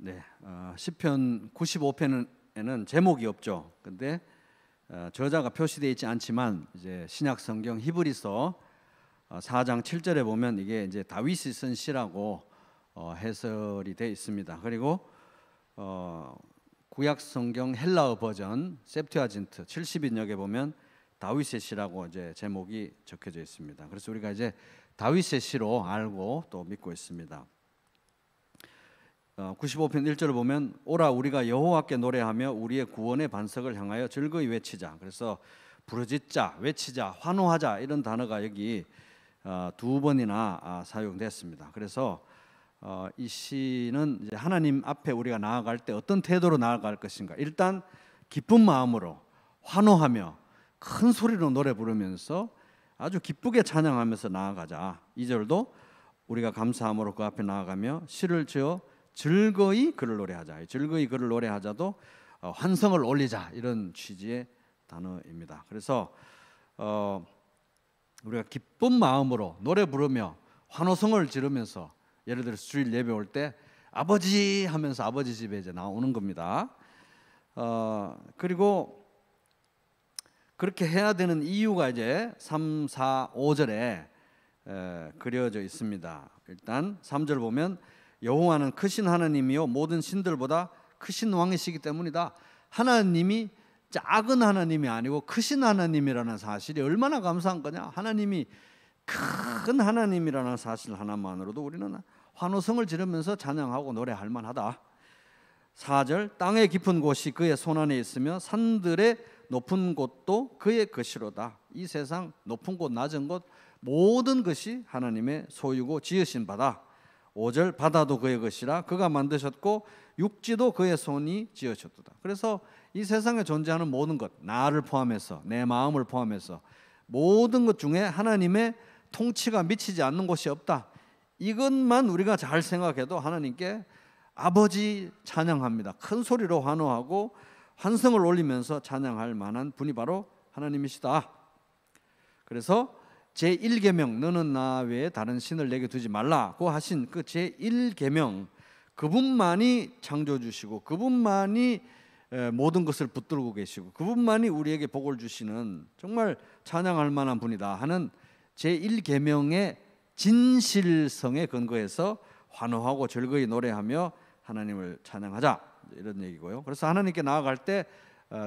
네, 시편 95편에는 제목이 없죠. 근데 저자가 표시되어 있지 않지만 이제 신약 성경 히브리서 4장 7절에 보면 이게 이제 다윗이 쓴 시라고 해설이 되어 있습니다. 그리고 구약 성경 헬라어 버전 septuagin트 70인역에 보면 다윗의 시라고 이제 제목이 적혀져 있습니다. 그래서 우리가 이제 다윗의 시로 알고 또 믿고 있습니다. 95편 1절을 보면 오라 우리가 여호와께 노래하며 우리의 구원의 반석을 향하여 즐거이 외치자. 그래서 부르짖자, 외치자, 환호하자 이런 단어가 여기 두 번이나 사용됐습니다. 그래서 이 시는 이제 하나님 앞에 우리가 나아갈 때 어떤 태도로 나아갈 것인가. 일단 기쁜 마음으로 환호하며 큰 소리로 노래 부르면서 아주 기쁘게 찬양하면서 나아가자. 2절도 우리가 감사함으로 그 앞에 나아가며 시를 지어 즐거이 그를 노래하자. 즐거이 그를 노래하자도 환성을 올리자 이런 취지의 단어입니다. 그래서 우리가 기쁜 마음으로 노래 부르며 환호성을 지르면서 예를 들어 주일 예배 올 때 아버지 하면서 아버지 집에 이제 나오는 겁니다. 그리고 그렇게 해야 되는 이유가 이제 3, 4, 5절에 그려져 있습니다. 일단 3절 보면 여호와는 크신 하나님이요 모든 신들보다 크신 왕이시기 때문이다. 하나님이 작은 하나님이 아니고 크신 하나님이라는 사실이 얼마나 감사한 거냐. 하나님이 큰 하나님이라는 사실 하나만으로도 우리는 환호성을 지르면서 찬양하고 노래할 만하다. 4절 땅의 깊은 곳이 그의 손안에 있으며 산들의 높은 곳도 그의 것이로다. 이 세상 높은 곳 낮은 곳 모든 것이 하나님의 소유고 지으신 바다. 5절 바다도 그의 것이라 그가 만드셨고 육지도 그의 손이 지으셨도다. 그래서 이 세상에 존재하는 모든 것, 나를 포함해서 내 마음을 포함해서 모든 것 중에 하나님의 통치가 미치지 않는 곳이 없다. 이것만 우리가 잘 생각해도 하나님께 아버지 찬양합니다. 큰 소리로 환호하고 환성을 올리면서 찬양할 만한 분이 바로 하나님이시다. 그래서 제1계명 너는 나 외에 다른 신을 내게 두지 말라고 하신 그 제1계명 그분만이 창조주시고 그분만이 모든 것을 붙들고 계시고 그분만이 우리에게 복을 주시는 정말 찬양할 만한 분이다 하는 제1계명의 진실성에 근거해서 환호하고 즐거이 노래하며 하나님을 찬양하자 이런 얘기고요. 그래서 하나님께 나아갈 때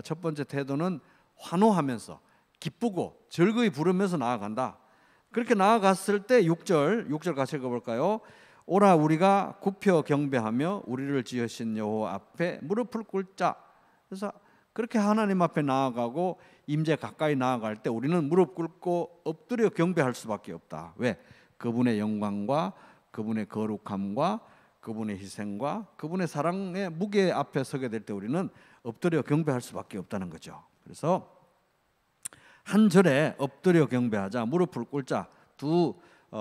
첫 번째 태도는 환호하면서 기쁘고 즐거이 부르면서 나아간다. 그렇게 나아갔을 때 6절 같이 읽어볼까요? 오라 우리가 굽혀 경배하며 우리를 지으신 여호와 앞에 무릎을 꿇자. 그래서 그렇게 하나님 앞에 나아가고 임재 가까이 나아갈 때 우리는 무릎 꿇고 엎드려 경배할 수밖에 없다. 왜? 그분의 영광과 그분의 거룩함과 그분의 희생과 그분의 사랑의 무게 앞에 서게 될 때 우리는 엎드려 경배할 수밖에 없다는 거죠. 그래서 한 절에 엎드려 경배하자, 무릎을 꿇자 두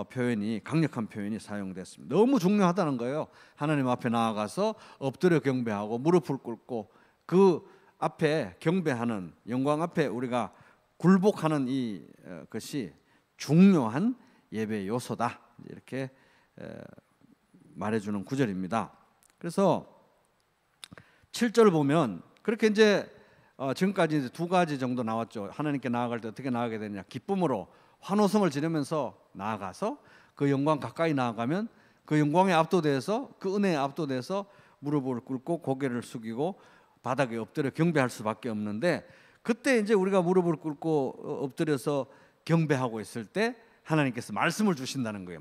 표현이 강력한 표현이 사용됐습니다. 너무 중요하다는 거예요. 하나님 앞에 나아가서 엎드려 경배하고 무릎을 꿇고 그 앞에 경배하는 영광 앞에 우리가 굴복하는 이 것이 중요한 예배 요소다. 이렇게 말해주는 구절입니다. 그래서 7절을 보면 그렇게 이제 지금까지 이제 두 가지 정도 나왔죠. 하나님께 나아갈 때 어떻게 나아가게 되느냐. 기쁨으로 환호성을 지르면서 나아가서 그 영광 가까이 나아가면 그 영광에 압도돼서 그 은혜에 압도돼서 무릎을 꿇고 고개를 숙이고 바닥에 엎드려 경배할 수밖에 없는데 그때 이제 우리가 무릎을 꿇고 엎드려서 경배하고 있을 때 하나님께서 말씀을 주신다는 거예요.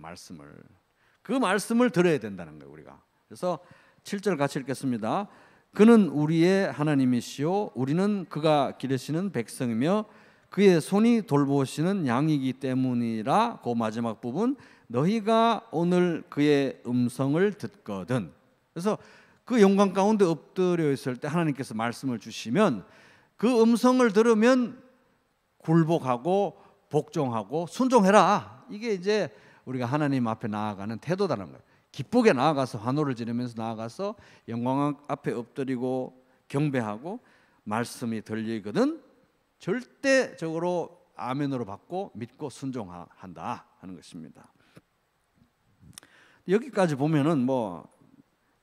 그 말씀을 들어야 된다는 거예요. 우리가. 그래서 7절 같이 읽겠습니다. 그는 우리의 하나님이시요 우리는 그가 기르시는 백성이며 그의 손이 돌보시는 양이기 때문이라. 그 마지막 부분 너희가 오늘 그의 음성을 듣거든. 그래서 그 영광 가운데 엎드려 있을 때 하나님께서 말씀을 주시면 그 음성을 들으면 굴복하고 복종하고 순종해라. 이게 이제 우리가 하나님 앞에 나아가는 태도다는 거예요. 기쁘게 나아가서 환호를 지르면서 나아가서 영광 앞에 엎드리고 경배하고 말씀이 들리거든 절대적으로 아멘으로 받고 믿고 순종한다 하는 것입니다. 여기까지 보면은 뭐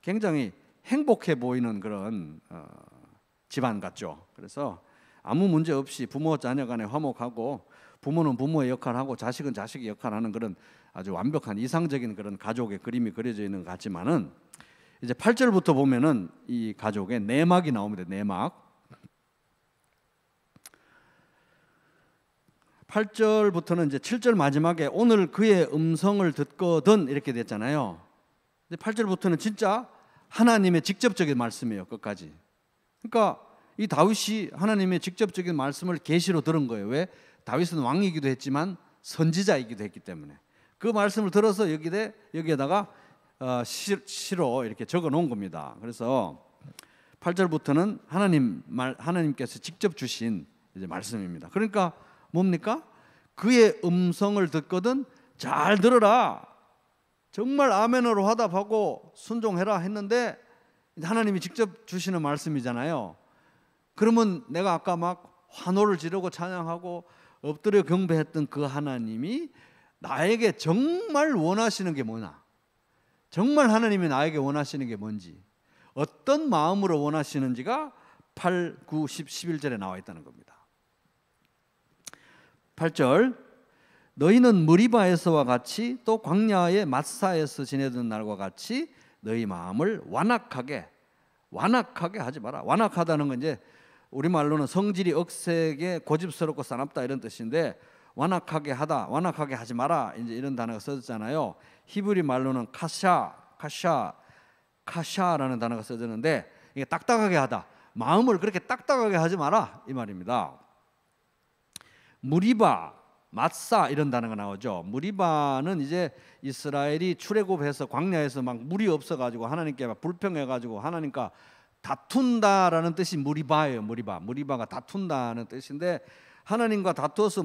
굉장히 행복해 보이는 그런 집안 같죠. 그래서 아무 문제 없이 부모 자녀 간에 화목하고 부모는 부모의 역할을 하고 자식은 자식의 역할을 하는 그런 아주 완벽한 이상적인 그런 가족의 그림이 그려져 있는 것 같지만은 이제 8절부터 보면은 이 가족의 내막이 나옵니다. 내막. 8절부터는 이제 7절 마지막에 오늘 그의 음성을 듣거든 이렇게 됐잖아요. 근데 8절부터는 진짜 하나님의 직접적인 말씀이에요. 끝까지. 그러니까 이 다윗이 하나님의 직접적인 말씀을 계시로 들은 거예요. 왜? 다윗은 왕이기도 했지만 선지자이기도 했기 때문에 그 말씀을 들어서 여기에다가 시로 이렇게 적어 놓은 겁니다. 그래서 8절부터는 하나님께서 직접 주신 이제 말씀입니다. 그러니까 뭡니까? 그의 음성을 듣거든 잘 들어라. 정말 아멘으로 화답하고 순종해라 했는데 하나님이 직접 주시는 말씀이잖아요. 그러면 내가 아까 막 환호를 지르고 찬양하고 엎드려 경배했던 그 하나님이 나에게 정말 원하시는 게 뭐냐? 정말 하나님이 나에게 원하시는 게 뭔지, 어떤 마음으로 원하시는지가 8, 9, 10, 11절에 나와 있다는 겁니다. 8절 너희는 머리바에서와 같이 또 광야의 마사에서 지내던 날과 같이 너희 마음을 완악하게 하지 마라. 완악하다는 건 이제 우리말로는 성질이 억세게 고집스럽고 사납다 이런 뜻인데 완악하게 하다, 완악하게 하지 마라 이제 이런 단어가 써졌잖아요. 히브리 말로는 카샤라는 단어가 써졌는데 이게 딱딱하게 하다, 마음을 그렇게 딱딱하게 하지 마라 이 말입니다. 무리바, 마사 이런 단어가 나오죠. 무리바는 이제 이스라엘이 출애굽해서 광야에서 막 물이 없어가지고 하나님께 막 불평해가지고 하나님과 다툰다라는 뜻이 무리바예요. 무리바가 다툰다는 뜻인데 하나님과 다투어서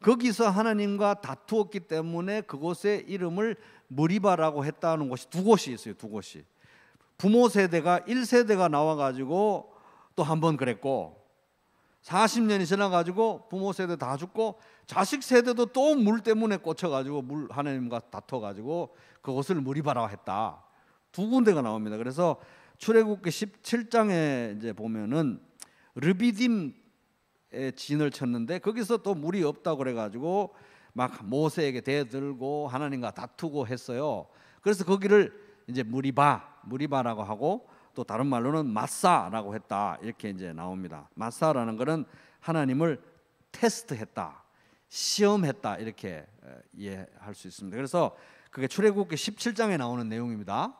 거기서 하나님과 다투었기 때문에 그곳의 이름을 무리바라고 했다는 곳이 두 곳이 있어요. 두 곳이. 부모 세대가 1세대가 나와가지고 또 한 번 그랬고 40년이 지나가지고 부모 세대 다 죽고 자식 세대도 또 물 때문에 꽂혀가지고 하나님과 다퉈가지고 그곳을 무리바라고 했다. 두 군데가 나옵니다. 그래서 출애굽기 17장에 이제 보면은 르비딤에 진을 쳤는데 거기서 또 물이 없다고 그래가지고 막 모세에게 대들고 하나님과 다투고 했어요. 그래서 거기를 이제 무리바라고 하고 또 다른 말로는 마사라고 했다 이렇게 이제 나옵니다. 마사라는 것은 하나님을 테스트했다, 시험했다 이렇게 이해할 수 있습니다. 그래서 그게 출애굽기 17장에 나오는 내용입니다.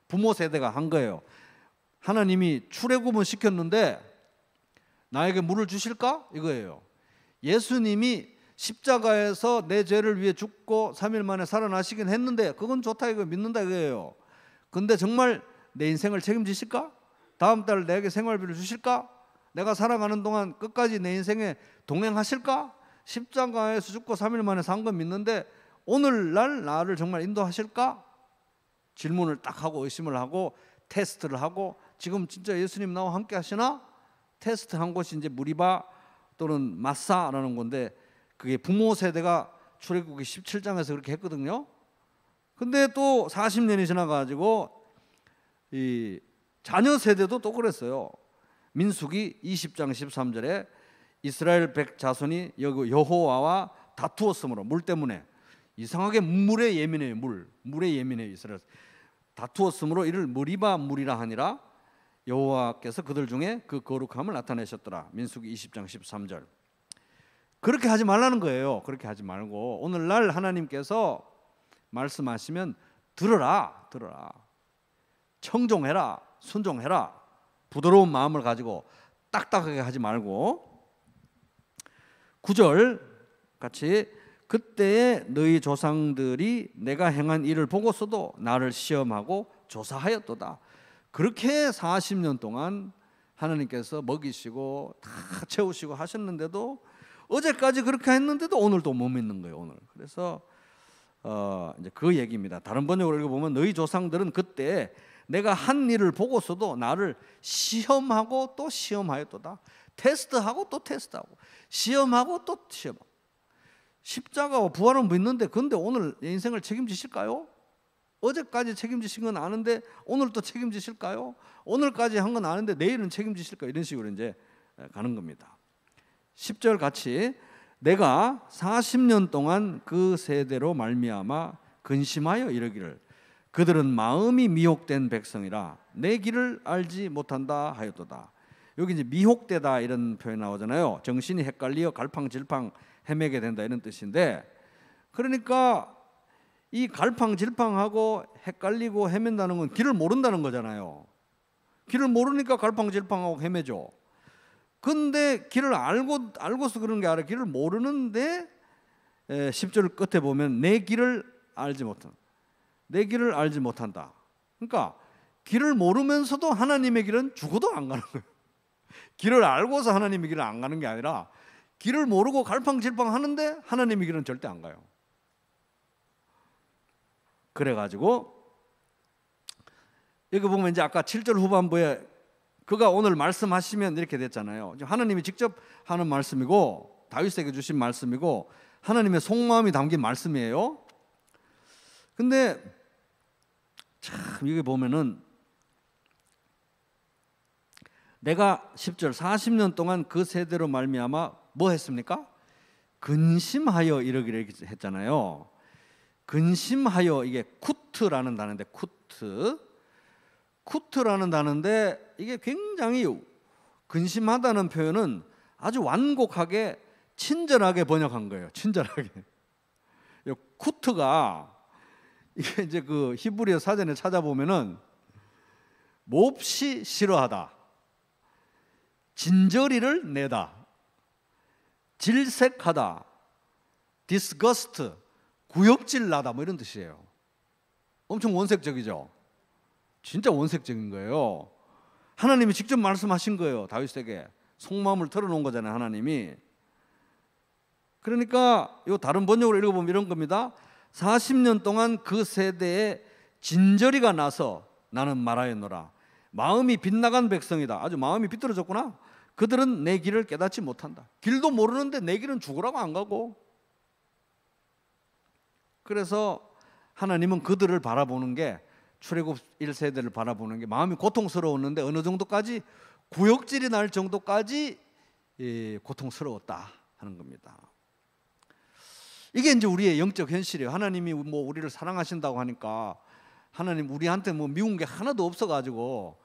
부모 세대가 한 거예요. 하나님이 출애굽은 시켰는데 나에게 물을 주실까? 이거예요. 예수님이 십자가에서 내 죄를 위해 죽고 3일 만에 살아나시긴 했는데 그건 좋다 이거 믿는다 이거예요. 근데 정말 내 인생을 책임지실까? 다음 달 내게 생활비를 주실까? 내가 살아가는 동안 끝까지 내 인생에 동행하실까? 십자가에서 죽고 3일 만에 산 건 믿는데 오늘날 나를 정말 인도하실까? 질문을 딱 하고 의심을 하고 테스트를 하고 지금 진짜 예수님 나와 함께 하시나? 테스트한 곳이 이제 무리바 또는 마사라는 건데 그게 부모 세대가 출애굽기 17장에서 그렇게 했거든요. 근데 또 40년이 지나가지고 이 자녀 세대도 또 그랬어요. 민수기 20장 13절에 이스라엘 자손이 여호와와 다투었으므로 물 때문에 이상하게 물에 예민해요. 물에 예민해요. 이스라엘 다투었으므로 이를 무리라 하니라. 여호와께서 그들 중에 그 거룩함을 나타내셨더라. 민수기 20장 13절. 그렇게 하지 말라는 거예요. 그렇게 하지 말고 오늘날 하나님께서 말씀하시면 들어라. 청종해라. 순종해라. 부드러운 마음을 가지고 딱딱하게 하지 말고 9절 같이 그때에 너희 조상들이 내가 행한 일을 보고서도 나를 시험하고 조사하였도다. 그렇게 40년 동안 하나님께서 먹이시고 다 채우시고 하셨는데도 어제까지 그렇게 했는데도 오늘도 못 믿는 거예요. 오늘. 그래서 이제 그 얘기입니다. 다른 번역으로 읽어보면 너희 조상들은 그때 내가 한 일을 보고서도 나를 시험하고 또 시험하였도다. 테스트하고 또 테스트하고 시험하고 또 시험하고 십자가와 부활은 믿는데 근데 오늘 내 인생을 책임지실까요? 어제까지 책임지신 건 아는데 오늘 또 책임지실까요? 오늘까지 한 건 아는데 내일은 책임지실까요? 이런 식으로 이제 가는 겁니다. 10절 같이 내가 40년 동안 그 세대로 말미암아 근심하여 이르기를 그들은 마음이 미혹된 백성이라 내 길을 알지 못한다 하였도다. 여기 이제 미혹되다 이런 표현 나오잖아요. 정신이 헷갈리어 갈팡질팡 헤매게 된다 이런 뜻인데, 그러니까 이 갈팡질팡하고 헷갈리고 헤맨다는 건 길을 모른다는 거잖아요. 길을 모르니까 갈팡질팡하고 헤매죠. 근데 길을 알고서 그런 게 아니라 길을 모르는데 10절 끝에 보면 내 길을 알지 못한다. 그러니까 길을 모르면서도 하나님의 길은 죽어도 안 가는 거예요. 길을 알고서 하나님의 길을 안 가는 게 아니라 길을 모르고 갈팡질팡 하는데 하나님의 길은 절대 안 가요. 그래가지고 여기 보면 이제 아까 7절 후반부에 그가 오늘 말씀하시면 이렇게 됐잖아요. 하나님이 직접 하는 말씀이고 다윗에게 주신 말씀이고 하나님의 속마음이 담긴 말씀이에요. 근데 참 여기 보면은 내가 10절 40년 동안 그 세대로 말미암아 뭐 했습니까? 근심하여 이러기를 했잖아요. 근심하여, 이게 쿠트라는 단어인데 쿠트라는 단어인데 이게 굉장히 근심하다는 표현은 아주 완곡하게 친절하게 번역한 거예요. 친절하게. 쿠트가 이게 이제 그 히브리어 사전에 찾아보면은 몹시 싫어하다, 진저리를 내다, 질색하다, disgust, 구역질 나다 뭐 이런 뜻이에요. 엄청 원색적이죠. 진짜 원색적인 거예요. 하나님이 직접 말씀하신 거예요. 다윗에게 속마음을 털어놓은 거잖아요. 하나님이. 그러니까 이 다른 번역으로 읽어보면 이런 겁니다. 40년 동안 그 세대에 진저리가 나서 나는 말하였노라. 마음이 빗나간 백성이다. 아주 마음이 비뚤어졌구나. 그들은 내 길을 깨닫지 못한다. 길도 모르는데 내 길은 죽으라고 안 가고. 그래서 하나님은 그들을 바라보는 게, 출애굽 1세대를 바라보는 게 마음이 고통스러웠는데 어느 정도까지, 구역질이 날 정도까지 고통스러웠다 하는 겁니다. 이게 이제 우리의 영적 현실이에요. 하나님이 뭐 우리를 사랑하신다고 하니까 하나님 우리한테 뭐 미운 게 하나도 없어가지고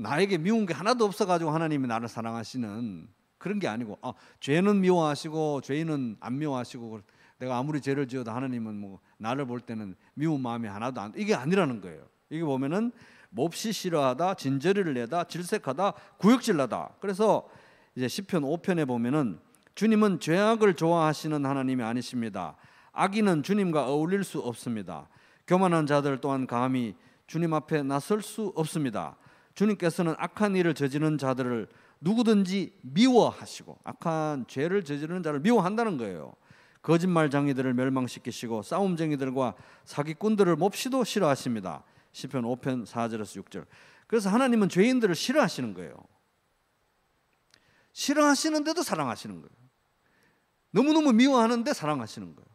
나에게 미운 게 하나도 없어가지고 하나님이 나를 사랑하시는 그런 게 아니고, 죄는 미워하시고 죄인은 안 미워하시고, 내가 아무리 죄를 지어도 하나님은 뭐 나를 볼 때는 미운 마음이 하나도 안, 이게 아니라는 거예요. 이게 보면은 몹시 싫어하다, 진저리를 내다, 질색하다, 구역질나다. 그래서 이제 시편 5편에 보면은 주님은 죄악을 좋아하시는 하나님이 아니십니다. 악인은 주님과 어울릴 수 없습니다. 교만한 자들 또한 감히 주님 앞에 나설 수 없습니다. 주님께서는 악한 일을 저지르는 자들을 누구든지 미워하시고, 악한 죄를 저지르는 자를 미워한다는 거예요. 거짓말쟁이들을 멸망시키시고 싸움쟁이들과 사기꾼들을 몹시도 싫어하십니다. 시편 5편 4절에서 6절. 그래서 하나님은 죄인들을 싫어하시는 거예요. 싫어하시는데도 사랑하시는 거예요. 너무너무 미워하는데 사랑하시는 거예요.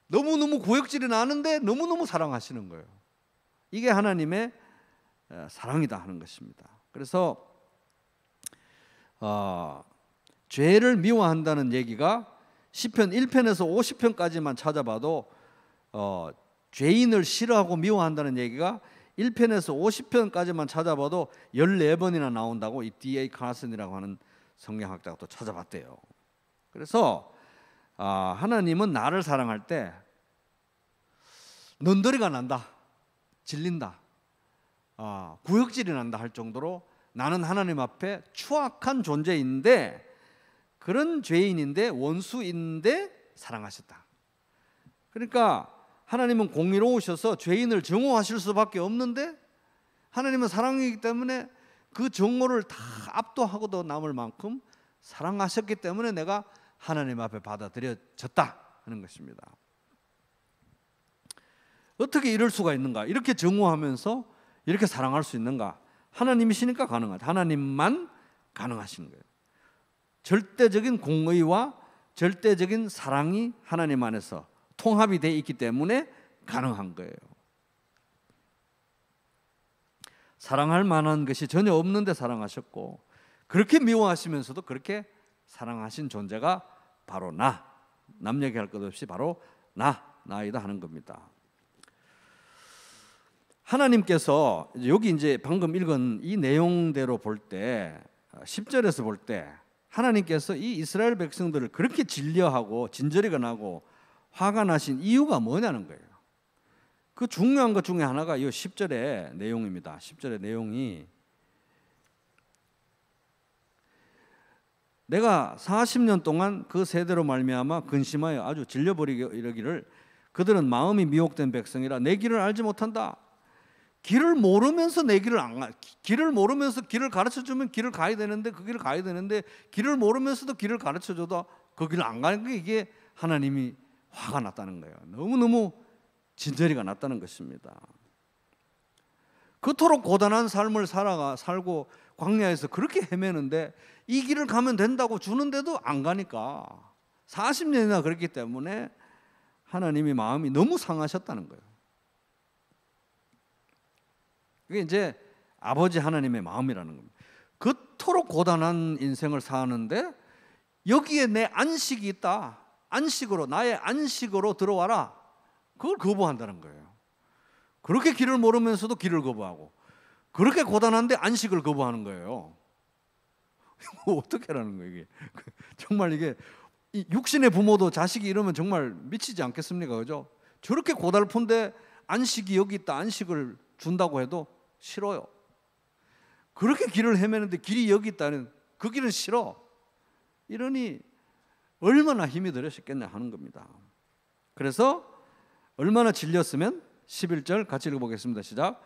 너무너무 구역질이 나는데 너무너무 사랑하시는 거예요. 이게 하나님의 사랑이다 하는 것입니다. 그래서 죄를 미워한다는 얘기가 시편 1편에서 50편까지만 찾아봐도 죄인을 싫어하고 미워한다는 얘기가 1편에서 50편까지만 찾아봐도 14번이나 나온다고 이 D.A. 카슨이라고 하는 성경학자가 또 찾아봤대요. 그래서 하나님은 나를 사랑할 때 넌더리가 난다, 질린다, 구역질이 난다 할 정도로 나는 하나님 앞에 추악한 존재인데, 그런 죄인인데 원수인데 사랑하셨다. 그러니까 하나님은 공의로우셔서 죄인을 정오하실 수밖에 없는데, 하나님은 사랑이기 때문에 그 정오를 다 압도하고도 남을 만큼 사랑하셨기 때문에 내가 하나님 앞에 받아들여졌다 하는 것입니다. 어떻게 이럴 수가 있는가? 이렇게 정오하면서 이렇게 사랑할 수 있는가? 하나님이시니까 가능하다. 하나님만 가능하신 거예요. 절대적인 공의와 절대적인 사랑이 하나님 안에서 통합이 되어 있기 때문에 가능한 거예요. 사랑할 만한 것이 전혀 없는데 사랑하셨고, 그렇게 미워하시면서도 그렇게 사랑하신 존재가 바로 남 얘기할 것 없이 바로 나이다 하는 겁니다. 하나님께서 여기 이제 방금 읽은 이 내용대로 볼 때, 10절에서 볼 때 하나님께서 이 이스라엘 백성들을 그렇게 진려하고 진저리가 나고 화가 나신 이유가 뭐냐는 거예요. 그 중요한 것 중에 하나가 이 10절의 내용입니다. 10절의 내용이, 내가 40년 동안 그 세대로 말미암아 근심하여 아주 질려버리게 이르기를 그들은 마음이 미혹된 백성이라 내 길을 알지 못한다. 길을 모르면서 내 길을 안 가. 길을 모르면서 길을 가르쳐 주면 길을 가야 되는데 그 길을 가야 되는데 길을 모르면서도 길을 가르쳐 줘도 그 길을 안 가는 게 이게 하나님이 화가 났다는 거예요. 너무너무 진저리가 났다는 것입니다. 그토록 고단한 삶을 살고 광야에서 그렇게 헤매는데 이 길을 가면 된다고 주는데도 안 가니까 40년이나 그랬기 때문에 하나님이 마음이 너무 상하셨다는 거예요. 그게 이제 아버지 하나님의 마음이라는 겁니다. 그토록 고단한 인생을 사는데 여기에 내 안식이 있다. 안식으로, 나의 안식으로 들어와라. 그걸 거부한다는 거예요. 그렇게 길을 모르면서도 길을 거부하고, 그렇게 고단한데 안식을 거부하는 거예요. 어떻게 하라는 거예요 이게. 정말 이게 육신의 부모도 자식이 이러면 정말 미치지 않겠습니까? 그죠? 저렇게 고달픈데 안식이 여기 있다, 안식을 준다고 해도 싫어요. 그렇게 길을 헤매는데 길이 여기 있다는 그 길은 싫어. 이러니 얼마나 힘이 들으셨겠냐 하는 겁니다. 그래서 얼마나 질렸으면 11절 같이 읽어보겠습니다. 시작.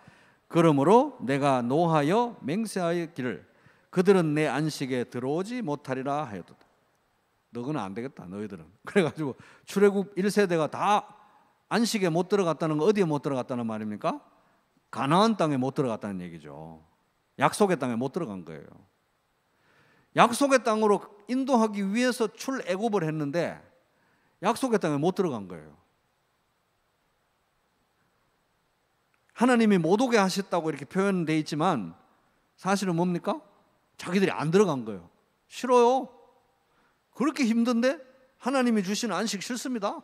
그러므로 내가 노하여 맹세하였기를 그들은 내 안식에 들어오지 못하리라 하였도다. 너희는 안 되겠다, 너희들은. 그래가지고 출애굽 1세대가 다 안식에 못 들어갔다는 거, 어디에 못 들어갔다는 말입니까? 가나안 땅에 못 들어갔다는 얘기죠. 약속의 땅에 못 들어간 거예요. 약속의 땅으로 인도하기 위해서 출애굽을 했는데 약속의 땅에 못 들어간 거예요. 하나님이 못 오게 하셨다고 이렇게 표현되어 있지만 사실은 뭡니까? 자기들이 안 들어간 거예요. 싫어요. 그렇게 힘든데 하나님이 주시는 안식 싫습니다.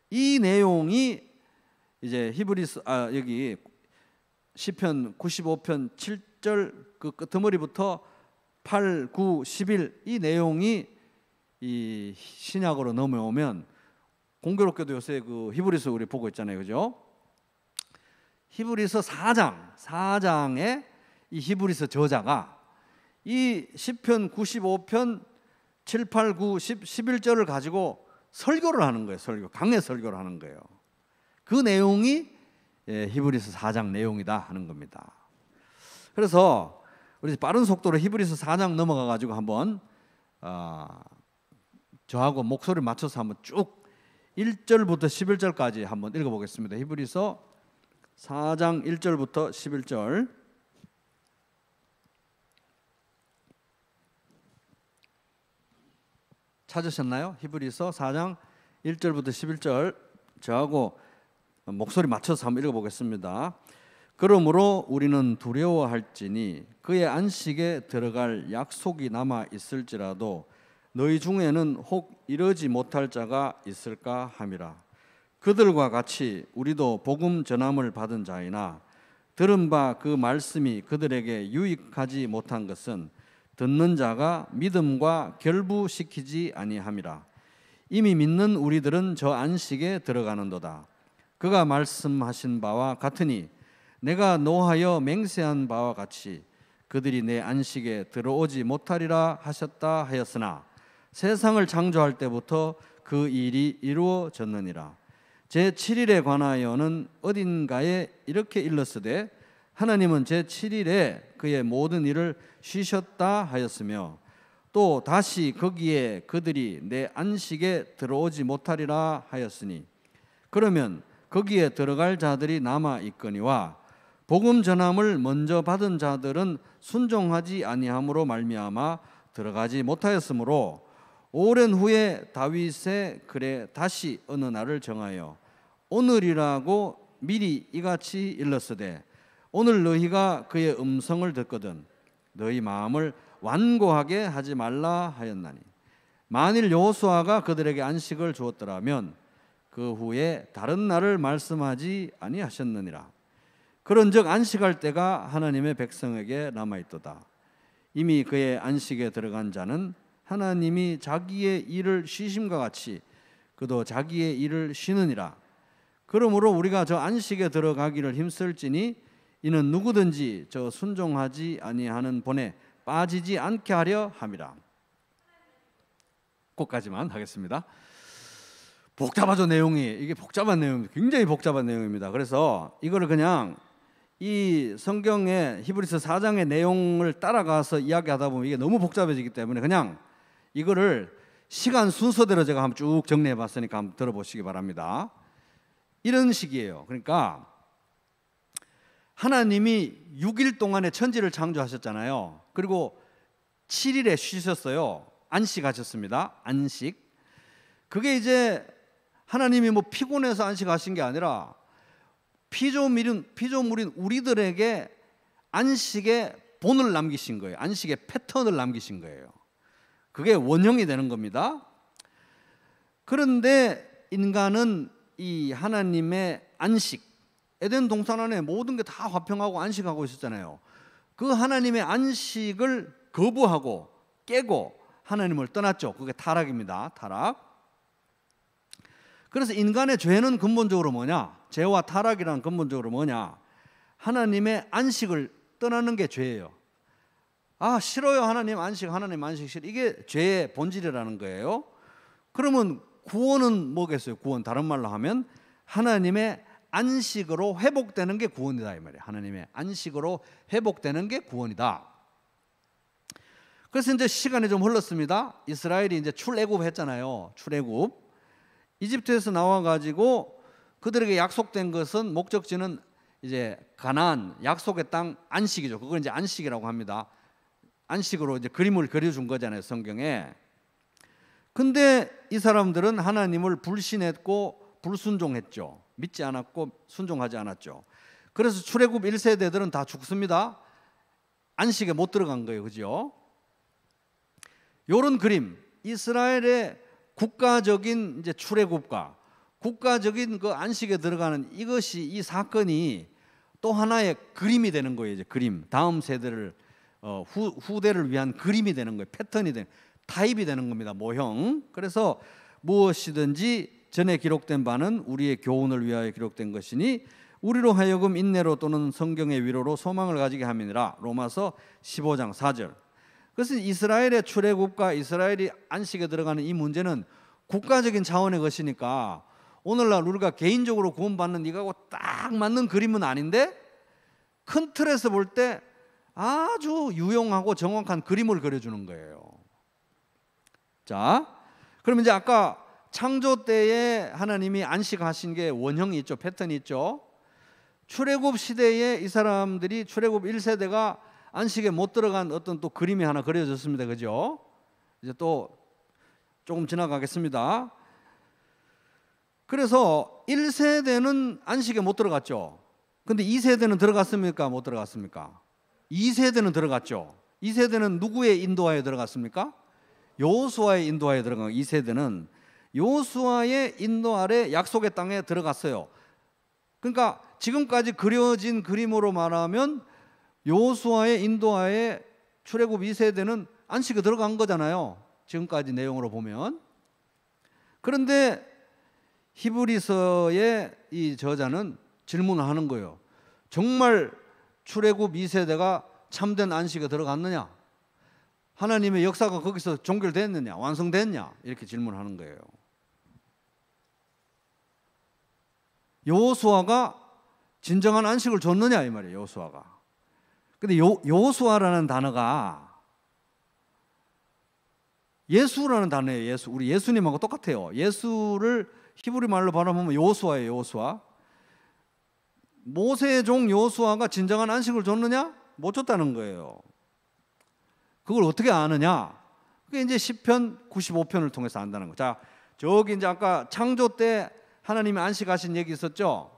이 내용이 이제 여기 시편 95편 7절 그 끄트머리부터 8, 9, 11 이 내용이 이 신약으로 넘어오면, 공교롭게도 요새 그 히브리서 우리 보고 있잖아요, 그죠? 히브리서 4장에 이 히브리서 저자가 이 시편 95편 7, 8, 9, 10, 11절을 가지고 설교를 하는 거예요. 강해 설교를 하는 거예요. 그 내용이 히브리서 4장 내용이다 하는 겁니다. 그래서 우리 빠른 속도로 히브리서 4장 넘어가 가지고 한번 저하고 목소리를 맞춰서 한번 쭉 1절부터 11절까지 한번 읽어보겠습니다. 히브리서 4장 1절부터 11절. 찾으셨나요? 히브리서 4장 1절부터 11절 저하고 목소리 맞춰서 한번 읽어보겠습니다. 그러므로 우리는 두려워할지니 그의 안식에 들어갈 약속이 남아 있을지라도 너희 중에는 혹 이러지 못할 자가 있을까 함이라. 그들과 같이 우리도 복음 전함을 받은 자이나 들은 바 그 말씀이 그들에게 유익하지 못한 것은 듣는 자가 믿음과 결부시키지 아니함이라. 이미 믿는 우리들은 저 안식에 들어가는도다. 그가 말씀하신 바와 같으니 내가 노하여 맹세한 바와 같이 그들이 내 안식에 들어오지 못하리라 하셨다 하였으나 세상을 창조할 때부터 그 일이 이루어졌느니라. 제7일에 관하여는 어딘가에 이렇게 일렀으되 하나님은 제7일에 그의 모든 일을 쉬셨다 하였으며 또 다시 거기에 그들이 내 안식에 들어오지 못하리라 하였으니 그러면 거기에 들어갈 자들이 남아 있거니와 복음 전함을 먼저 받은 자들은 순종하지 아니함으로 말미암아 들어가지 못하였으므로 오랜 후에 다윗의 글에 다시 어느 날을 정하여 오늘이라고 미리 이같이 일렀으되 오늘 너희가 그의 음성을 듣거든 너희 마음을 완고하게 하지 말라 하였나니 만일 여호수아가 그들에게 안식을 주었더라면 그 후에 다른 날을 말씀하지 아니하셨느니라. 그런즉 안식할 때가 하나님의 백성에게 남아있도다. 이미 그의 안식에 들어간 자는 하나님이 자기의 일을 쉬심과 같이 그도 자기의 일을 쉬느니라. 그러므로 우리가 저 안식에 들어가기를 힘쓸지니 이는 누구든지 저 순종하지 아니하는 본에 빠지지 않게 하려 함이라. 거기까지만 하겠습니다. 복잡하죠, 내용이. 이게 복잡한 내용, 굉장히 복잡한 내용입니다. 그래서 이거를 그냥 이 성경의 히브리서 4장의 내용을 따라가서 이야기하다 보면 이게 너무 복잡해지기 때문에 그냥 이거를 시간 순서대로 제가 한번 쭉 정리해 봤으니까 한번 들어보시기 바랍니다. 이런 식이에요. 그러니까 하나님이 6일 동안에 천지를 창조하셨잖아요. 그리고 7일에 쉬셨어요. 안식하셨습니다. 안식. 그게 이제 하나님이 뭐 피곤해서 안식하신 게 아니라 피조물인 우리들에게 안식의 본을 남기신 거예요. 안식의 패턴을 남기신 거예요. 그게 원형이 되는 겁니다. 그런데 인간은 이 하나님의 안식, 에덴 동산 안에 모든 게 다 화평하고 안식하고 있었잖아요. 그 하나님의 안식을 거부하고 깨고 하나님을 떠났죠. 그게 타락입니다. 타락. 그래서 인간의 죄는 근본적으로 뭐냐? 죄와 타락이란 근본적으로 뭐냐? 하나님의 안식을 떠나는 게 죄예요. 아, 싫어요. 하나님 안식 싫어. 이게 죄의 본질이라는 거예요. 그러면 구원은 뭐겠어요? 구원, 다른 말로 하면 하나님의 안식으로 회복되는 게 구원이다 이 말이에요. 하나님의 안식으로 회복되는 게 구원이다. 그래서 이제 시간이 좀 흘렀습니다. 이스라엘이 이제 출애굽했잖아요. 출애굽. 이집트에서 나와 가지고 그들에게 약속된 것은 목적지는 이제 가나안 약속의 땅 안식이죠. 그걸 이제 안식이라고 합니다. 안식으로 이제 그림을 그려준 거잖아요, 성경에. 근데 이 사람들은 하나님을 불신했고 불순종했죠. 믿지 않았고 순종하지 않았죠. 그래서 출애굽 1세대들은 다 죽습니다. 안식에 못 들어간 거예요. 그죠? 요런 그림, 이스라엘의 국가적인 이제 출애굽과 국가적인 그 안식에 들어가는 이것이, 이 사건이 또 하나의 그림이 되는 거예요. 이제 그림, 다음 세대를 후대를 위한 그림이 되는 거예요. 패턴이 되는, 타입이 되는 겁니다. 모형. 그래서 무엇이든지 전에 기록된 바는 우리의 교훈을 위하여 기록된 것이니 우리로 하여금 인내로 또는 성경의 위로로 소망을 가지게 함이니라. 로마서 15장 4절. 그래서 이스라엘의 출애굽과 이스라엘이 안식에 들어가는 이 문제는 국가적인 차원의 것이니까 오늘날 우리가 개인적으로 구원받는 이거하고 딱 맞는 그림은 아닌데 큰 틀에서 볼 때 아주 유용하고 정확한 그림을 그려주는 거예요. 자, 그럼 이제 아까 창조 때에 하나님이 안식하신 게 원형이 있죠. 패턴이 있죠. 출애굽 시대에 이 사람들이 출애굽 1세대가 안식에 못 들어간 어떤 또 그림이 하나 그려졌습니다. 그죠? 이제 또 조금 지나가겠습니다. 그래서 1세대는 안식에 못 들어갔죠. 근데 2세대는 들어갔습니까? 못 들어갔습니까? 2세대는 들어갔죠. 2세대는 누구의 인도하에 들어갔습니까? 여호수아의 인도하에 들어간 2세대는 여호수아의 인도 아래 약속의 땅에 들어갔어요. 그러니까 지금까지 그려진 그림으로 말하면 여호수아의 인도하에 출애굽 2세대는 안식에 들어간 거잖아요. 지금까지 내용으로 보면. 그런데 히브리서의 이 저자는 질문을 하는 거예요. 정말 출애굽 2세대가 참된 안식에 들어갔느냐? 하나님의 역사가 거기서 종결됐느냐? 완성됐냐? 이렇게 질문하는 거예요. 여호수아가 진정한 안식을 줬느냐 이 말이에요. 여호수아가. 근데 여호수아라는 단어가 예수라는 단어예요. 예수. 우리 예수님하고 똑같아요. 예수를 히브리 말로 발음하면 여호수아예요. 여호수아. 모세의 종 여호수아가 진정한 안식을 줬느냐? 못 줬다는 거예요. 그걸 어떻게 아느냐? 그게 이제 시편 95편을 통해서 안다는 거. 자, 저기 이제 아까 창조 때 하나님이 안식하신 얘기 있었죠?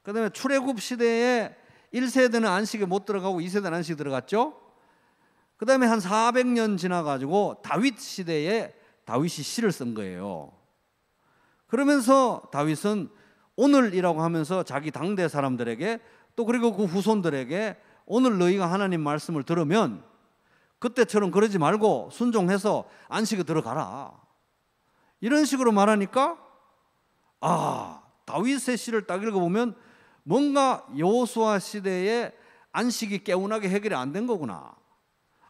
그다음에 출애굽 시대에 1세대는 안식에 못 들어가고 2세대는 안식에 들어갔죠. 그다음에 한 400년 지나가지고 다윗 시대에 다윗이 시를 쓴 거예요. 그러면서 다윗은 오늘이라고 하면서 자기 당대 사람들에게 또 그리고 그 후손들에게 오늘 너희가 하나님 말씀을 들으면 그때처럼 그러지 말고 순종해서 안식에 들어가라. 이런 식으로 말하니까 다윗의 시를 딱 읽어보면 뭔가 여호수아 시대에 안식이 개운하게 해결이 안 된 거구나.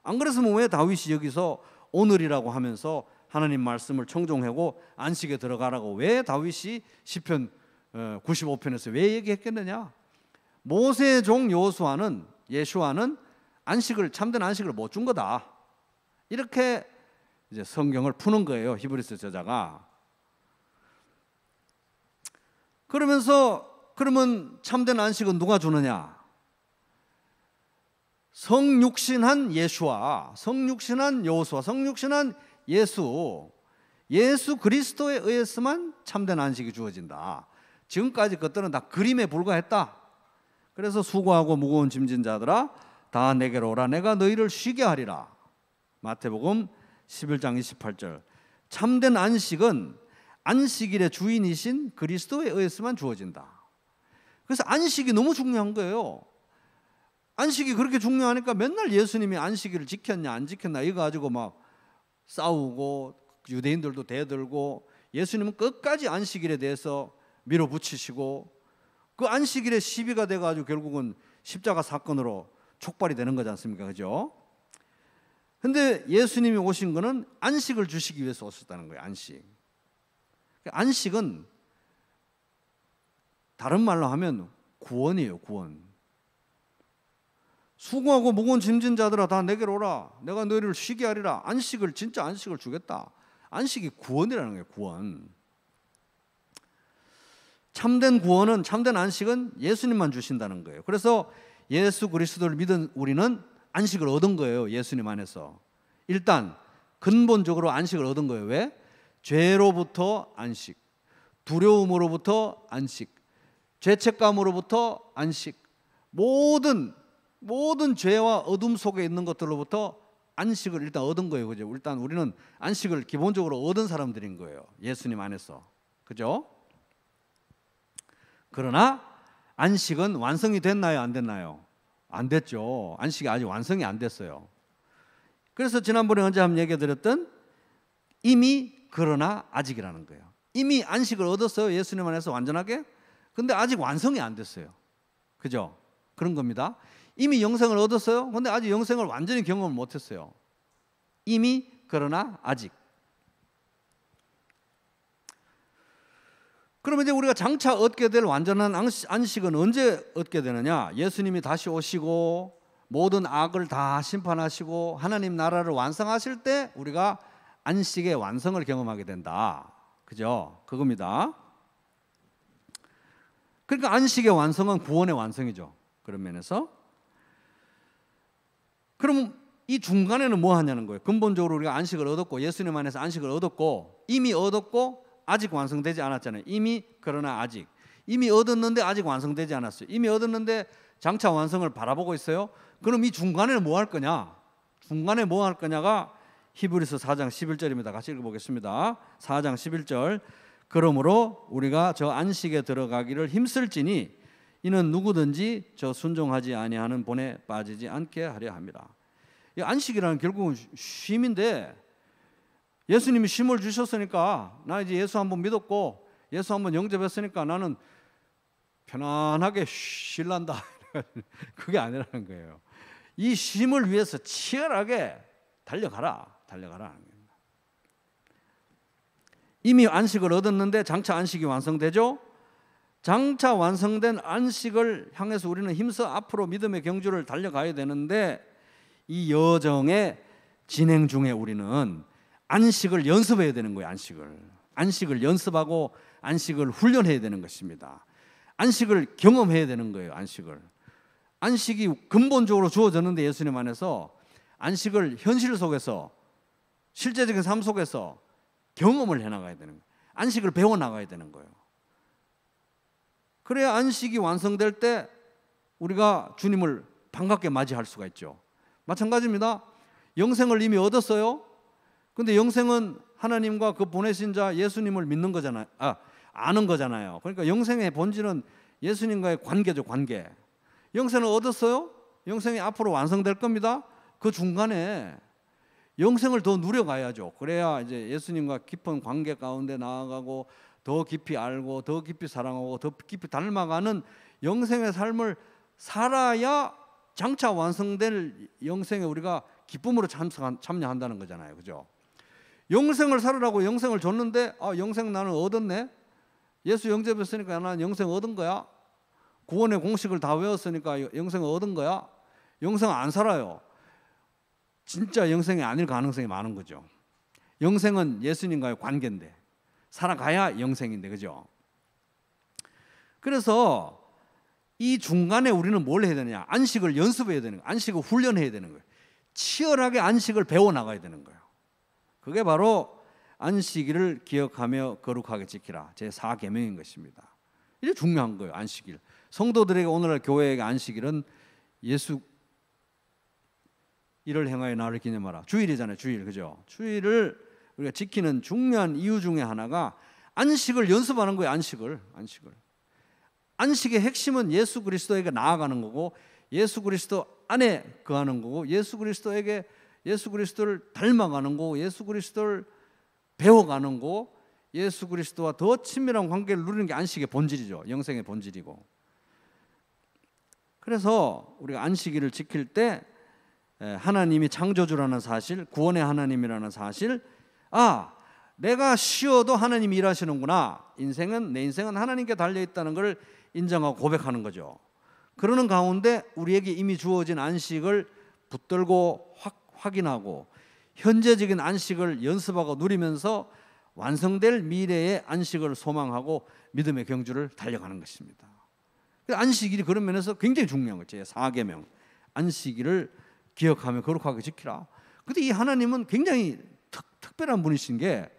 안 그랬으면 왜 다윗이 여기서 오늘이라고 하면서 하나님 말씀을 청종하고 안식에 들어가라고 왜 다윗이 시편 95편에서 왜 얘기했겠느냐? 모세의 종 여호수아는 예수아는 안식을 참된 안식을 못 준 거다. 이렇게 이제 성경을 푸는 거예요. 히브리서 저자가. 그러면 참된 안식은 누가 주느냐? 성육신한 예수와 성육신한 여호수아, 성육신한 예수 그리스도에 의해서만 참된 안식이 주어진다. 지금까지 것들은 다 그림에 불과했다. 그래서 수고하고 무거운 짐진 자들아 다 내게로 오라. 내가 너희를 쉬게 하리라. 마태복음 11장 28절. 참된 안식은 안식일의 주인이신 그리스도에 의해서만 주어진다. 그래서 안식이 너무 중요한 거예요. 안식이 그렇게 중요하니까 맨날 예수님이 안식일을 지켰냐 안 지켰냐 이거 가지고 막 싸우고 유대인들도 대들고 예수님은 끝까지 안식일에 대해서 밀어붙이시고 그 안식일에 시비가 돼가지고 결국은 십자가 사건으로 촉발이 되는 거지 않습니까? 그죠? 근데 예수님이 오신 거는 안식을 주시기 위해서 오셨다는 거예요. 안식은 다른 말로 하면 구원이에요. 구원. 수고하고 무거운 짐진 자들아 다 내게로 오라. 내가 너희를 쉬게 하리라. 진짜 안식을 주겠다. 안식이 구원이라는 거예요. 구원. 참된 구원은, 참된 안식은 예수님만 주신다는 거예요. 그래서 예수 그리스도를 믿은 우리는 안식을 얻은 거예요. 예수님 안에서. 일단 근본적으로 안식을 얻은 거예요. 왜? 죄로부터 안식, 두려움으로부터 안식, 죄책감으로부터 안식, 모든 죄와 어둠 속에 있는 것들로부터 안식을 일단 얻은 거예요. 그죠? 일단 우리는 안식을 기본적으로 얻은 사람들인 거예요. 예수님 안에서. 그죠? 그러나 안식은 완성이 됐나요? 안 됐나요? 안 됐죠. 안식이 아직 완성이 안 됐어요. 그래서 지난번에 언제 한번 얘기 드렸던 이미 그러나 아직이라는 거예요. 이미 안식을 얻었어요. 예수님 안에서 완전하게. 근데 아직 완성이 안 됐어요. 그죠? 그런 겁니다. 이미 영생을 얻었어요. 근데 아직 영생을 완전히 경험을 못했어요. 이미 그러나 아직. 그러면 이제 우리가 장차 얻게 될 완전한 안식은 언제 얻게 되느냐? 예수님이 다시 오시고 모든 악을 다 심판하시고 하나님 나라를 완성하실 때 우리가 안식의 완성을 경험하게 된다. 그죠? 그겁니다. 그러니까 안식의 완성은 구원의 완성이죠. 그런 면에서. 그럼 이 중간에는 뭐 하냐는 거예요. 근본적으로 우리가 안식을 얻었고 예수님 안에서 안식을 얻었고 이미 얻었고 아직 완성되지 않았잖아요. 이미 그러나 아직. 이미 얻었는데 아직 완성되지 않았어요. 이미 얻었는데 장차 완성을 바라보고 있어요. 그럼 이 중간에는 뭐 할 거냐? 중간에 뭐 할 거냐가 히브리서 4장 11절입니다. 같이 읽어보겠습니다. 4장 11절. 그러므로 우리가 저 안식에 들어가기를 힘쓸지니 이는 누구든지 저 순종하지 아니하는 본에 빠지지 않게 하려 합니다. 이 안식이라는 결국은 쉼인데 예수님이 쉼을 주셨으니까 나 이제 예수 한번 믿었고 예수 한번 영접했으니까 나는 편안하게 쉴란다. 그게 아니라는 거예요. 이 쉼을 위해서 치열하게 달려가라. 이미 안식을 얻었는데 장차 안식이 완성되죠. 장차 완성된 안식을 향해서 우리는 힘써 앞으로 믿음의 경주를 달려가야 되는데 이 여정의 진행 중에 우리는 안식을 연습해야 되는 거예요. 안식을 연습하고 안식을 훈련해야 되는 것입니다. 안식을 경험해야 되는 거예요. 안식이 근본적으로 주어졌는데 예수님 안에서 안식을 현실 속에서 실제적인 삶 속에서 경험을 해나가야 되는 거예요. 안식을 배워나가야 되는 거예요. 그래야 안식이 완성될 때 우리가 주님을 반갑게 맞이할 수가 있죠. 마찬가지입니다. 영생을 이미 얻었어요. 근데 영생은 하나님과 그 보내신 자 예수님을 믿는 거잖아요. 아는 거잖아요. 그러니까 영생의 본질은 예수님과의 관계죠, 관계. 영생을 얻었어요. 영생이 앞으로 완성될 겁니다. 그 중간에 영생을 더 누려가야죠. 그래야 이제 예수님과 깊은 관계 가운데 나아가고 더 깊이 알고 더 깊이 사랑하고 더 깊이 닮아가는 영생의 삶을 살아야 장차 완성될 영생에 우리가 기쁨으로 참여한다는 거잖아요. 그죠? 영생을 살으라고 영생을 줬는데 영생 나는 얻었네. 예수 영접했으니까 나는 영생 얻은 거야. 구원의 공식을 다 외웠으니까 영생 얻은 거야. 영생 안 살아요. 진짜 영생이 아닐 가능성이 많은 거죠. 영생은 예수님과의 관계인데 살아가야 영생인데, 그죠? 그래서 이 중간에 우리는 뭘 해야 되느냐? 안식을 연습해야 되는 거예요. 안식을 훈련해야 되는 거예요. 치열하게 안식을 배워나가야 되는 거예요. 그게 바로 안식일을 기억하며 거룩하게 지키라, 제 4계명인 것입니다. 이게 중요한 거예요. 안식일. 성도들에게 오늘날 교회에게 안식일은 예수 일을 행하여 나를 기념하라. 주일이잖아요. 주일. 그죠? 주일을 우리가 지키는 중요한 이유 중에 하나가 안식을 연습하는 거예요. 안식을. 안식의 핵심은 예수 그리스도에게 나아가는 거고 예수 그리스도 안에 거하는 거고 예수 그리스도를 닮아가는 거고 예수 그리스도를 배워가는 거고 예수 그리스도와 더 친밀한 관계를 누리는 게 안식의 본질이죠. 영생의 본질이고. 그래서 우리가 안식일을 지킬 때 하나님이 창조주라는 사실, 구원의 하나님이라는 사실, 내가 쉬어도 하나님이 일하시는구나. 내 인생은 하나님께 달려있다는 걸 인정하고 고백하는 거죠. 그러는 가운데 우리에게 이미 주어진 안식을 붙들고 확인하고 현재적인 안식을 연습하고 누리면서 완성될 미래의 안식을 소망하고 믿음의 경주를 달려가는 것입니다. 안식일이 그런 면에서 굉장히 중요한 거죠. 4계명. 안식일을 기억하며 거룩하게 지키라. 근데 이 하나님은 굉장히 특별한 분이신 게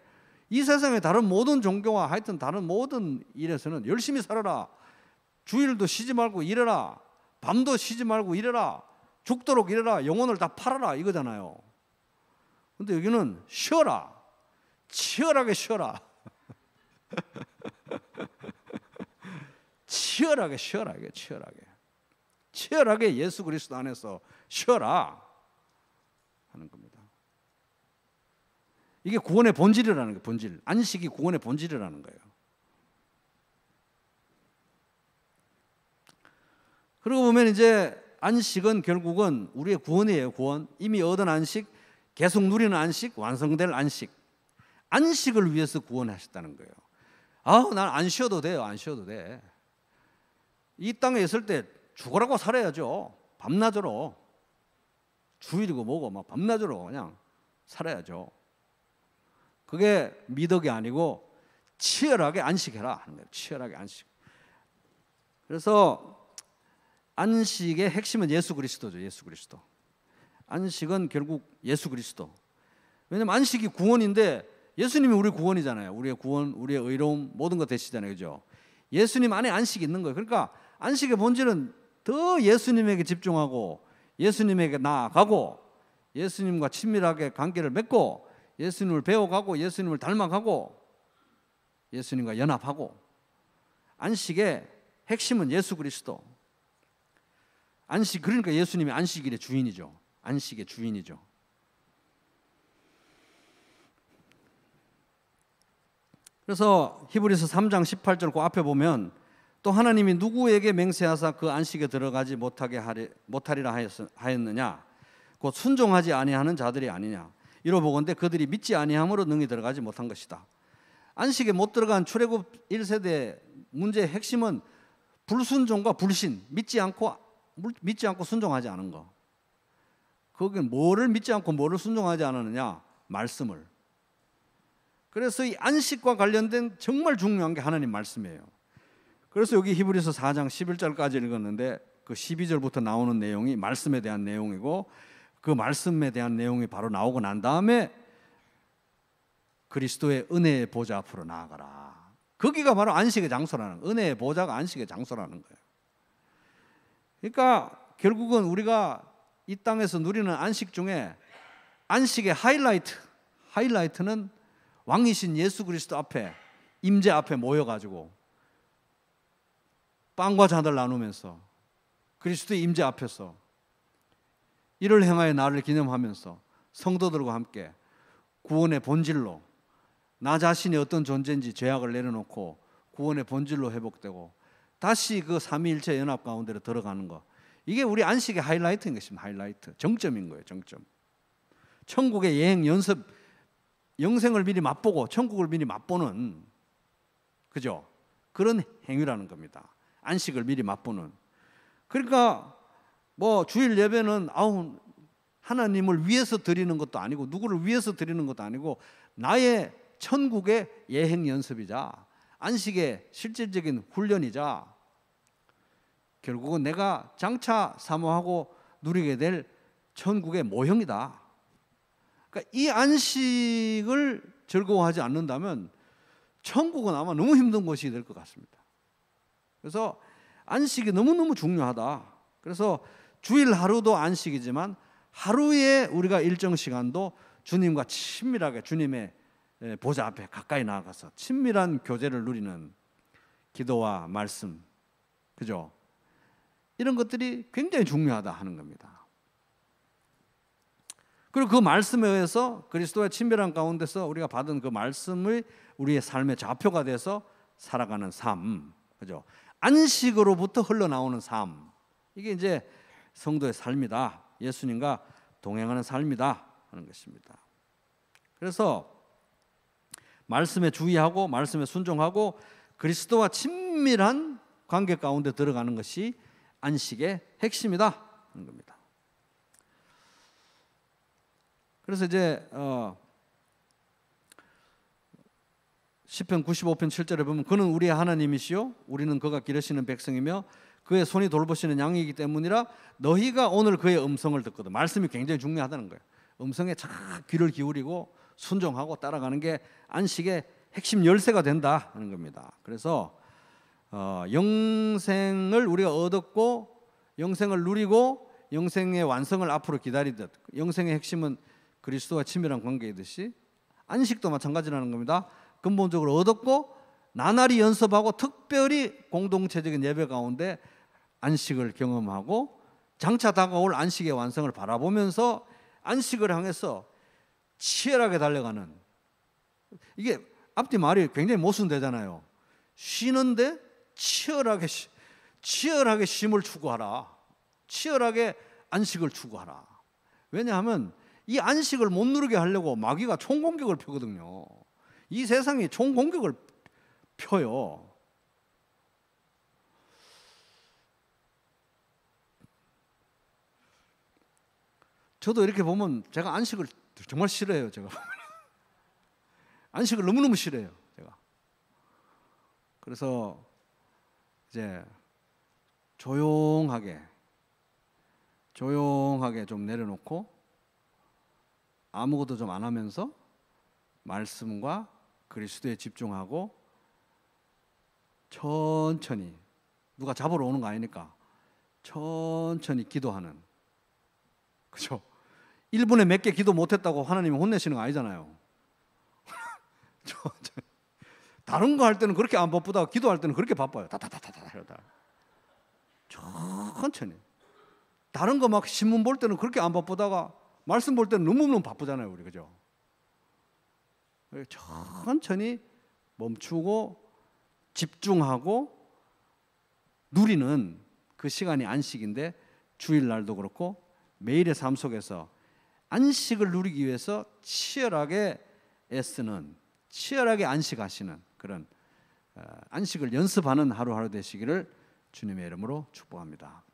이 세상의 다른 모든 종교와 하여튼 다른 모든 일에서는 열심히 살아라, 주일도 쉬지 말고 일해라, 밤도 쉬지 말고 일해라, 죽도록 일해라, 영혼을 다 팔아라 이거잖아요. 근데 여기는 쉬어라, 치열하게 쉬어라. 치열하게 예수 그리스도 안에서 쉬어라 하는 겁니다. 이게 구원의 본질이라는 거예요. 본질. 안식이 구원의 본질이라는 거예요. 그러고 보면 이제 안식은 결국은 우리의 구원이에요. 구원. 이미 얻은 안식, 계속 누리는 안식, 완성될 안식. 안식을 위해서 구원하셨다는 거예요. 난 안 쉬어도 돼요. 안 쉬어도 돼. 이 땅에 있을 때 죽으라고 살아야죠. 밤낮으로. 주일이고 뭐고 막 밤낮으로 그냥 살아야죠. 그게 미덕이 아니고 치열하게 안식해라 하는 거예요. 치열하게 안식. 그래서 안식의 핵심은 예수 그리스도죠. 예수 그리스도. 안식은 결국 예수 그리스도. 왜냐하면 안식이 구원인데 예수님이 우리 구원이잖아요. 우리의 구원, 우리의 의로움, 모든 것 되시잖아요. 그죠? 예수님 안에 안식이 있는 거예요. 그러니까 안식의 본질은 더 예수님에게 집중하고 예수님에게 나아가고 예수님과 친밀하게 관계를 맺고 예수님을 배워가고 예수님을 닮아가고 예수님과 연합하고. 안식의 핵심은 예수 그리스도. 안식, 그러니까 예수님이 안식일의 주인이죠. 안식의 주인이죠. 그래서 히브리서 3장 18절 그 앞에 보면 또 하나님이 누구에게 맹세하사 그 안식에 들어가지 못하리라 하였느냐, 곧 순종하지 아니하는 자들이 아니냐. 이러보건대 그들이 믿지 아니함으로 능히 들어가지 못한 것이다. 안식에 못 들어간 출애굽 1세대의 문제의 핵심은 불순종과 불신, 믿지 않고 순종하지 않은 거. 거기는 뭐를 믿지 않고 뭐를 순종하지 않았느냐? 말씀을. 그래서 이 안식과 관련된 정말 중요한 게 하나님 말씀이에요. 그래서 여기 히브리서 4장 11절까지 읽었는데 그 12절부터 나오는 내용이 말씀에 대한 내용이고 그 말씀에 대한 내용이 바로 나오고 난 다음에 그리스도의 은혜의 보좌 앞으로 나아가라. 거기가 바로 안식의 장소라는 거예요. 은혜의 보좌가 안식의 장소라는 거예요. 그러니까 결국은 우리가 이 땅에서 누리는 안식 중에 안식의 하이라이트는 왕이신 예수 그리스도 앞에, 임재 앞에 모여가지고 빵과 잔을 나누면서 그리스도의 임재 앞에서 이를 행하여 나를 기념하면서 성도들과 함께 구원의 본질로, 나 자신이 어떤 존재인지 죄악을 내려놓고 구원의 본질로 회복되고 다시 그 삼위일체 연합 가운데로 들어가는 것, 이게 우리 안식의 하이라이트인 것입니다. 하이라이트, 정점인 거예요. 정점. 천국의 여행 연습, 영생을 미리 맛보고 천국을 미리 맛보는, 그죠? 그런 행위라는 겁니다. 안식을 미리 맛보는. 그러니까 뭐 주일 예배는 하나님을 위해서 드리는 것도 아니고 누구를 위해서 드리는 것도 아니고 나의 천국의 예행 연습이자 안식의 실질적인 훈련이자 결국은 내가 장차 사모하고 누리게 될 천국의 모형이다. 그러니까 이 안식을 즐거워하지 않는다면 천국은 아마 너무 힘든 것이 될 것 같습니다. 그래서 안식이 너무너무 중요하다. 그래서 주일 하루도 안식이지만 하루에 우리가 일정 시간도 주님과 친밀하게 주님의 보좌 앞에 가까이 나아가서 친밀한 교제를 누리는 기도와 말씀, 그죠? 이런 것들이 굉장히 중요하다 하는 겁니다. 그리고 그 말씀에 의해서 그리스도의 친밀한 가운데서 우리가 받은 그 말씀을 우리의 삶의 좌표가 돼서 살아가는 삶, 그죠? 안식으로부터 흘러나오는 삶, 이게 이제 성도의 삶이다. 예수님과 동행하는 삶이다 하는 것입니다. 그래서 말씀에 주의하고 말씀에 순종하고 그리스도와 친밀한 관계 가운데 들어가는 것이 안식의 핵심이다 하는 겁니다. 그래서 이제 시편 95편 7절에 보면 그는 우리의 하나님이시요 우리는 그가 기르시는 백성이며 그의 손이 돌보시는 양이기 때문이라 너희가 오늘 그의 음성을 듣거든. 말씀이 굉장히 중요하다는 거예요. 음성에 잘 귀를 기울이고 순종하고 따라가는 게 안식의 핵심 열쇠가 된다 하는 겁니다. 그래서 영생을 우리가 얻었고 영생을 누리고 영생의 완성을 앞으로 기다리듯 영생의 핵심은 그리스도와 친밀한 관계이듯이 안식도 마찬가지라는 겁니다. 근본적으로 얻었고 나날이 연습하고 특별히 공동체적인 예배 가운데 안식을 경험하고 장차 다가올 안식의 완성을 바라보면서 안식을 향해서 치열하게 달려가는, 이게 앞뒤 말이 굉장히 모순되잖아요. 쉬는데 치열하게 쉼을 추구하라. 치열하게 안식을 추구하라. 왜냐하면 이 안식을 못 누리게 하려고 마귀가 총공격을 펴거든요. 이 세상이 총공격을 펴요. 저도 이렇게 보면 제가 안식을 정말 싫어해요. 제가 안식을 너무너무 싫어해요. 제가. 그래서 이제 조용하게 좀 내려놓고 아무것도 좀 안 하면서 말씀과 그리스도에 집중하고 천천히, 누가 잡으러 오는 거 아니니까 천천히 기도하는, 그렇죠? 1분에 몇 개 기도 못했다고 하나님이 혼내시는 거 아니잖아요. 다른 거 할 때는 그렇게 안 바쁘다가 기도할 때는 그렇게 바빠요. 다다다다다. 천천히. 다른 거 막 신문 볼 때는 그렇게 안 바쁘다가 말씀 볼 때는 너무너무 바쁘잖아요, 우리, 그죠? 천천히 멈추고 집중하고 누리는 그 시간이 안식인데 주일날도 그렇고 매일의 삶 속에서 안식을 누리기 위해서 치열하게 애쓰는, 치열하게 안식하시는 그런 안식을 연습하는 하루하루 되시기를 주님의 이름으로 축복합니다.